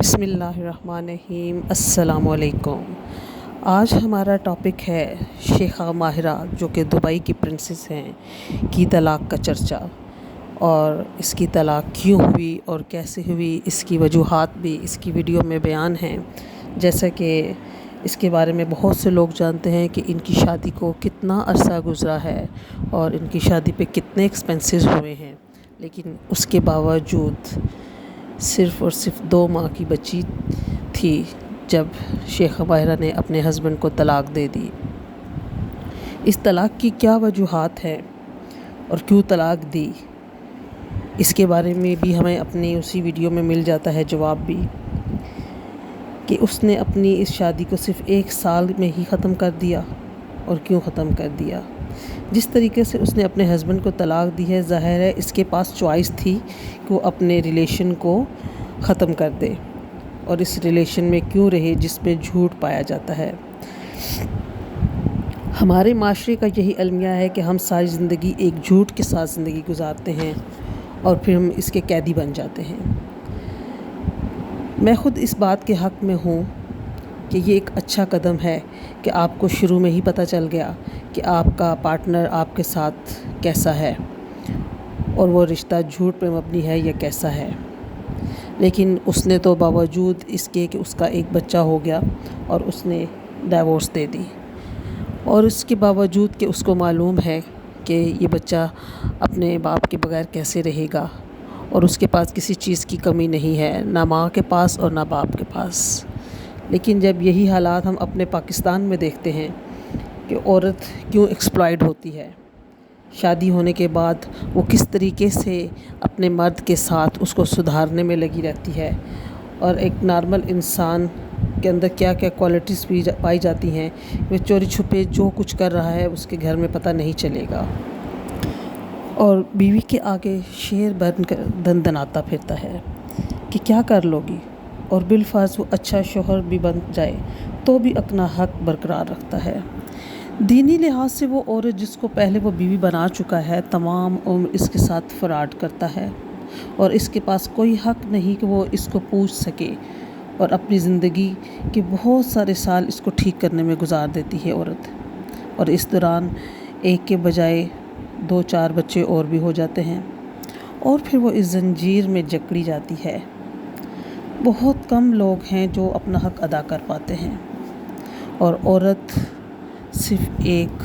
بسم اللہ الرحمن الرحیم۔ السلام علیکم۔ آج ہمارا ٹاپک ہے شیخہ ماہرہ جو کہ دبئی کی پرنسس ہیں کی طلاق کا چرچا، اور اس کی طلاق کیوں ہوئی اور کیسے ہوئی، اس کی وجوہات بھی اس کی ویڈیو میں بیان ہیں۔ جیسا کہ اس کے بارے میں بہت سے لوگ جانتے ہیں کہ ان کی شادی کو کتنا عرصہ گزرا ہے اور ان کی شادی پہ کتنے ایکسپینسز ہوئے ہیں، لیکن اس کے باوجود صرف اور صرف 2 ماہ کی بچی تھی جب شیخہ ماہرہ نے اپنے ہسبینڈ کو طلاق دے دی۔ اس طلاق کی کیا وجوہات ہیں اور کیوں طلاق دی، اس کے بارے میں بھی ہمیں اپنی اسی ویڈیو میں مل جاتا ہے جواب بھی، کہ اس نے اپنی اس شادی کو صرف 1 سال میں ہی ختم کر دیا، اور کیوں ختم کر دیا۔ جس طریقے سے اس نے اپنے ہسبینڈ کو طلاق دی ہے، ظاہر ہے اس کے پاس چوائس تھی کہ وہ اپنے ریلیشن کو ختم کر دے، اور اس ریلیشن میں کیوں رہے جس میں جھوٹ پایا جاتا ہے۔ ہمارے معاشرے کا یہی المیہ ہے کہ ہم ساری زندگی ایک جھوٹ کے ساتھ زندگی گزارتے ہیں اور پھر ہم اس کے قیدی بن جاتے ہیں۔ میں خود اس بات کے حق میں ہوں کہ یہ ایک اچھا قدم ہے کہ آپ کو شروع میں ہی پتہ چل گیا کہ آپ کا پارٹنر آپ کے ساتھ کیسا ہے اور وہ رشتہ جھوٹ پہ مبنی ہے یا کیسا ہے۔ لیکن اس نے تو باوجود اس کے کہ اس کا ایک بچہ ہو گیا اور اس نے ڈائیورس دے دی، اور اس کے باوجود کہ اس کو معلوم ہے کہ یہ بچہ اپنے باپ کے بغیر کیسے رہے گا، اور اس کے پاس کسی چیز کی کمی نہیں ہے، نہ ماں کے پاس اور نہ باپ کے پاس۔ لیکن جب یہی حالات ہم اپنے پاکستان میں دیکھتے ہیں کہ عورت کیوں ایکسپلائٹ ہوتی ہے، شادی ہونے کے بعد وہ کس طریقے سے اپنے مرد کے ساتھ اس کو سدھارنے میں لگی رہتی ہے، اور ایک نارمل انسان کے اندر کیا کیا کوالٹیز پائی جاتی ہیں، وہ چوری چھپے جو کچھ کر رہا ہے اس کے گھر میں پتہ نہیں چلے گا، اور بیوی کے آگے شیر بن کر دندناتا پھرتا ہے کہ کیا کر لو گی، اور بالفرض وہ اچھا شوہر بھی بن جائے تو بھی اپنا حق برقرار رکھتا ہے۔ دینی لحاظ سے وہ عورت جس کو پہلے وہ بیوی بنا چکا ہے، تمام عمر اس کے ساتھ فراڈ کرتا ہے، اور اس کے پاس کوئی حق نہیں کہ وہ اس کو پوچھ سکے، اور اپنی زندگی کے بہت سارے سال اس کو ٹھیک کرنے میں گزار دیتی ہے عورت، اور اس دوران ایک کے بجائے 2-4 بچے اور بھی ہو جاتے ہیں، اور پھر وہ اس زنجیر میں جکڑی جاتی ہے۔ بہت کم لوگ ہیں جو اپنا حق ادا کر پاتے ہیں، اور عورت صرف ایک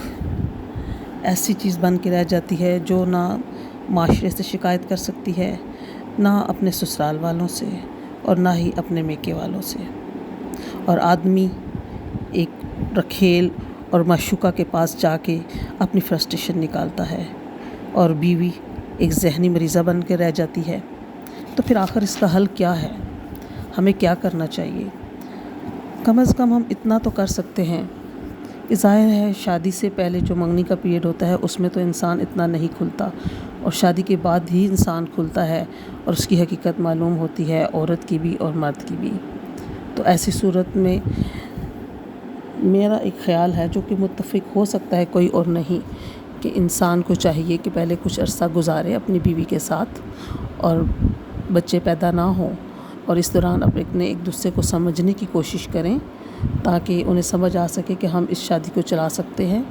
ایسی چیز بن کے رہ جاتی ہے جو نہ معاشرے سے شکایت کر سکتی ہے، نہ اپنے سسرال والوں سے، اور نہ ہی اپنے میکے والوں سے، اور آدمی ایک رکھیل اور معشوقہ کے پاس جا کے اپنی فرسٹریشن نکالتا ہے، اور بیوی ایک ذہنی مریضہ بن کے رہ جاتی ہے۔ تو پھر آخر اس کا حل کیا ہے؟ ہمیں کیا کرنا چاہیے؟ کم از کم ہم اتنا تو کر سکتے ہیں کہ ظاہر ہے شادی سے پہلے جو منگنی کا پیریڈ ہوتا ہے اس میں تو انسان اتنا نہیں کھلتا، اور شادی کے بعد ہی انسان کھلتا ہے اور اس کی حقیقت معلوم ہوتی ہے، عورت کی بھی اور مرد کی بھی۔ تو ایسی صورت میں میرا ایک خیال ہے جو کہ متفق ہو سکتا ہے کوئی اور نہیں، کہ انسان کو چاہیے کہ پہلے کچھ عرصہ گزارے اپنی بیوی کے ساتھ، اور بچے پیدا نہ ہوں، اور اس دوران اپنے ایک دوسرے کو سمجھنے کی کوشش کریں تاکہ انہیں سمجھ آ سکے کہ ہم اس شادی کو چلا سکتے ہیں،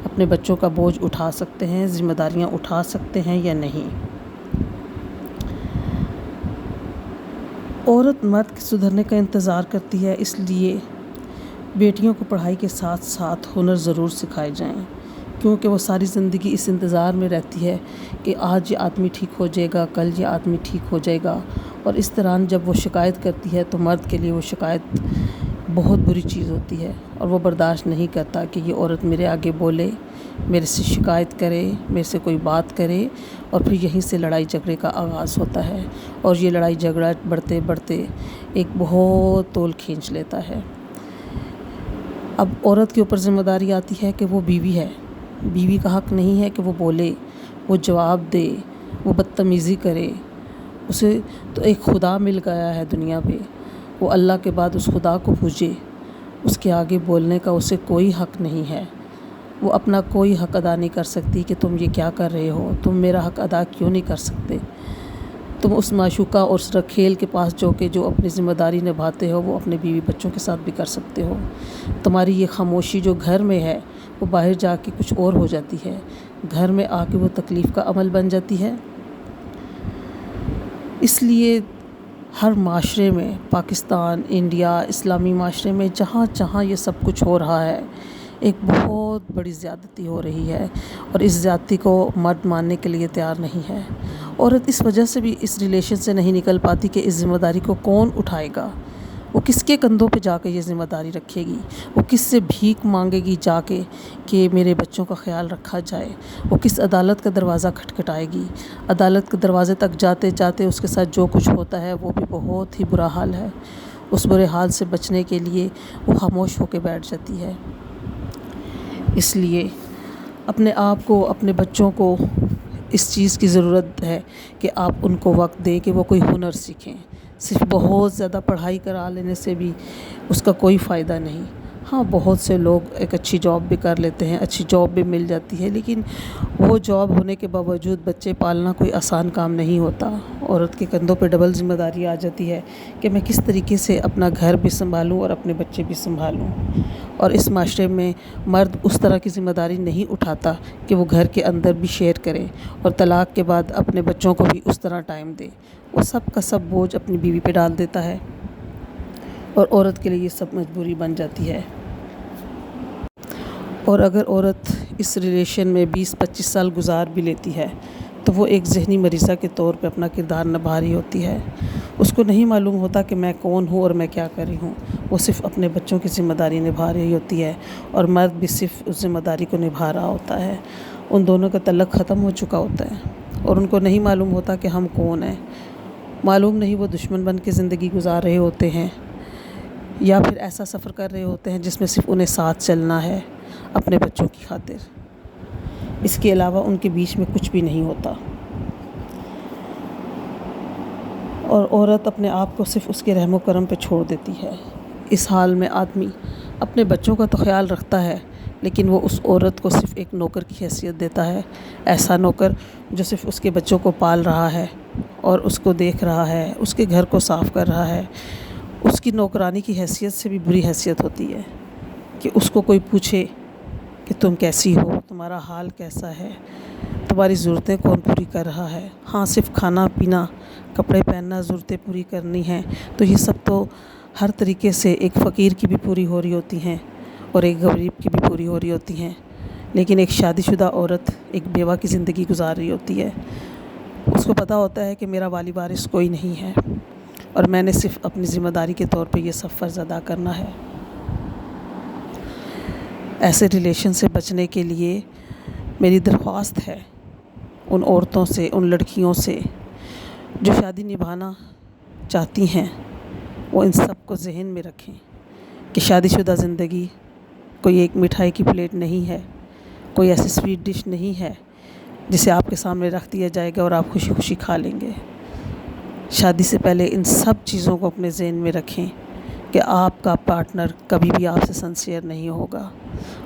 اپنے بچوں کا بوجھ اٹھا سکتے ہیں، ذمہ داریاں اٹھا سکتے ہیں یا نہیں۔ عورت مرد کے سدھرنے کا انتظار کرتی ہے، اس لیے بیٹیوں کو پڑھائی کے ساتھ ساتھ ہنر ضرور سکھائے جائیں، کیونکہ وہ ساری زندگی اس انتظار میں رہتی ہے کہ آج یہ آدمی ٹھیک ہو جائے گا، کل یہ آدمی ٹھیک ہو جائے گا، اور اس دوران جب وہ شکایت کرتی ہے تو مرد کے لیے وہ شکایت بہت بری چیز ہوتی ہے، اور وہ برداشت نہیں کرتا کہ یہ عورت میرے آگے بولے، میرے سے شکایت کرے، میرے سے کوئی بات کرے، اور پھر یہیں سے لڑائی جھگڑے کا آغاز ہوتا ہے، اور یہ لڑائی جھگڑا بڑھتے بڑھتے ایک بہت طول کھینچ لیتا ہے۔ اب عورت کے اوپر ذمہ داری آتی ہے کہ وہ بیوی ہے، بیوی کا حق نہیں ہے کہ وہ بولے، وہ جواب دے، وہ بدتمیزی کرے۔ اسے تو ایک خدا مل گیا ہے دنیا پہ، وہ اللہ کے بعد اس خدا کو پوجے، اس کے آگے بولنے کا اسے کوئی حق نہیں ہے، وہ اپنا کوئی حق ادا نہیں کر سکتی کہ تم یہ کیا کر رہے ہو، تم میرا حق ادا کیوں نہیں کر سکتے۔ तुम उस माशूका और उस रखेल के पास जो अपनी ज़िम्मेदारी निभाते हो वो अपने बीवी बच्चों के साथ भी कर सकते हो। तुम्हारी ये खामोशी जो घर में है वो बाहर जाके कुछ और हो जाती है, घर में आके वो तकलीफ़ का अमल बन जाती है। इसलिए हर माशरे में, पाकिस्तान, इंडिया, इस्लामी माशरे में जहाँ जहाँ ये सब कुछ हो रहा है, एक बहुत बड़ी ज़्यादती हो रही है और इस ज़्यादती को मर्द मानने के लिए तैयार नहीं है। औरत इस वजह से भी इस रिलेशन से नहीं निकल पाती कि इस ज़िम्मेदारी को कौन उठाएगा, वो किसके कंधों पे जाके ये ज़िम्मेदारी रखेगी, वो किससे भीख मांगेगी जाके कि मेरे बच्चों का ख्याल रखा जाए, वो किस अदालत का दरवाज़ा खटखटाएगी। अदालत के दरवाज़े तक जाते जाते उसके साथ जो कुछ होता है वो भी बहुत ही बुरा हाल है। उस बुरे हाल से बचने के लिए वो खामोश होकर बैठ जाती है। इसलिए अपने आप को, अपने बच्चों को इस चीज़ की ज़रूरत है कि आप उनको वक्त दें कि वो कोई हुनर सीखें। सिर्फ बहुत ज़्यादा पढ़ाई करा लेने से भी उसका कोई फ़ायदा नहीं। हाँ, बहुत से लोग एक अच्छी जॉब भी कर लेते हैं, अच्छी जॉब भी मिल जाती है, लेकिन वो जॉब होने के बावजूद बच्चे पालना कोई आसान काम नहीं होता। औरत के कंधों पे डबल ज़िम्मेदारी आ जाती है कि मैं किस तरीके से अपना घर भी संभालूं और अपने बच्चे भी संभालूं। और इस माशरे में मर्द उस तरह की ज़िम्मेदारी नहीं उठाता कि वो घर के अंदर भी शेयर करे और तलाक़ के बाद अपने बच्चों को भी उस तरह टाइम दे। वो सब का सब बोझ अपनी बीवी पे डाल देता है और औरत के लिए ये सब मजबूरी बन जाती है। और अगर औरत इस रिलेशन में 20-25 साल गुजार भी लेती है तो वो एक ज़हनी मरीज़ा के तौर पे अपना किरदार निभा रही होती है। उसको नहीं मालूम होता कि मैं कौन हूँ और मैं क्या कर रही हूँ। वो सिर्फ़ अपने बच्चों की ज़िम्मेदारी निभा रही होती है और मर्द भी सिर्फ़ उस ज़िम्मेदारी को निभा रहा होता है। उन दोनों का तल्लक़ ख़त्म हो चुका होता है और उनको नहीं मालूम होता कि हम कौन हैं। मालूम नहीं वो दुश्मन बन के ज़िंदगी गुजार रहे होते हैं या फिर ऐसा सफ़र कर रहे होते हैं जिसमें सिर्फ़ उन्हें साथ चलना है अपने बच्चों की खातिर। इसके अलावा उनके बीच में कुछ भी नहीं होता। और औरत अपने आप को सिर्फ़ उसके रहमो करम पे छोड़ देती है। इस हाल में आदमी अपने बच्चों का तो ख्याल रखता है, लेकिन वो उस औरत को सिर्फ़ एक नौकर की हैसियत देता है। ऐसा नौकर जो सिर्फ़ उसके बच्चों को पाल रहा है और उसको देख रहा है, उसके घर को साफ़ कर रहा है। उसकी नौकरानी की हैसियत से भी बुरी हैसियत होती है कि उसको कोई पूछे कि तुम कैसी हो, तुम्हारा हाल कैसा है, तुम्हारी ज़रूरतें कौन पूरी कर रहा है। हाँ, सिर्फ़ खाना पीना, कपड़े पहनना, ज़रूरतें पूरी करनी हैं तो ये सब तो हर तरीके से एक फ़कीर की भी पूरी हो रही होती हैं और एक गरीब की भी पूरी हो रही होती हैं। लेकिन एक शादीशुदा औरत एक बेवा की ज़िंदगी गुजार रही होती है। उसको पता होता है कि मेरा वाली वारिस कोई नहीं है और मैंने सिर्फ़ अपनी ज़िम्मेदारी के तौर पे ये सब फ़र्ज़ अदा करना है। ऐसे रिलेशन से बचने के लिए मेरी दरख्वास्त है उन औरतों से, उन लड़कियों से जो शादी निभाना चाहती हैं, वो इन सब को ज़हन में रखें कि शादीशुदा ज़िंदगी कोई एक मिठाई की प्लेट नहीं है, कोई ऐसी स्वीट डिश नहीं है जिसे आपके सामने रख दिया जाएगा और आप खुशी खुशी खा लेंगे। शादी से पहले इन सब चीज़ों को अपने ज़हन में रखें कि आपका पार्टनर कभी भी आपसे सिंसियर नहीं होगा,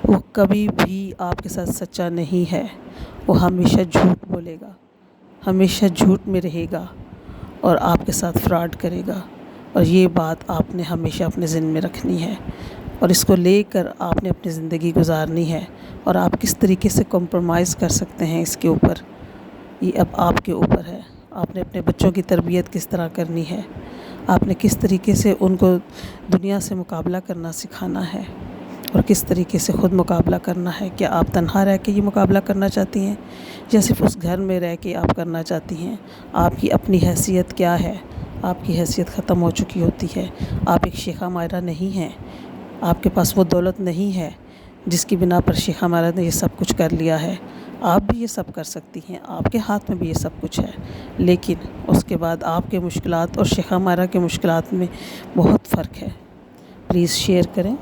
वो कभी भी आपके साथ सच्चा नहीं है, वो हमेशा झूठ बोलेगा, हमेशा झूठ में रहेगा और आपके साथ फ्रॉड करेगा। और ये बात आपने हमेशा अपने ज़हन में रखनी है और इसको लेकर आपने अपनी ज़िंदगी गुजारनी है। और आप किस तरीके से कॉम्प्रोमाइज़ कर सकते हैं इसके ऊपर, ये अब आपके ऊपर है। आपने अपने बच्चों की तरबियत किस तरह करनी है, आपने किस तरीके से उनको दुनिया से मुकाबला करना सिखाना है और किस तरीके से ख़ुद मुकाबला करना है। क्या आप तन्हा रह के ये मुकाबला करना चाहती हैं या सिर्फ़ उस घर में रह के आप करना चाहती हैं? आपकी अपनी हैसियत क्या है? आपकी हैसियत ख़त्म हो चुकी होती है। आप एक शेखा मायरा नहीं हैं, आपके पास वो दौलत नहीं है जिसकी बिना पर शेखा मायरा ने ये सब कुछ कर लिया है। आप भी ये सब कर सकती हैं, आपके हाथ में भी ये सब कुछ है, लेकिन उसके बाद आपके मुश्किलात और शेखा मायरा के मुश्किलात में बहुत फ़र्क है। प्लीज़ शेयर करें।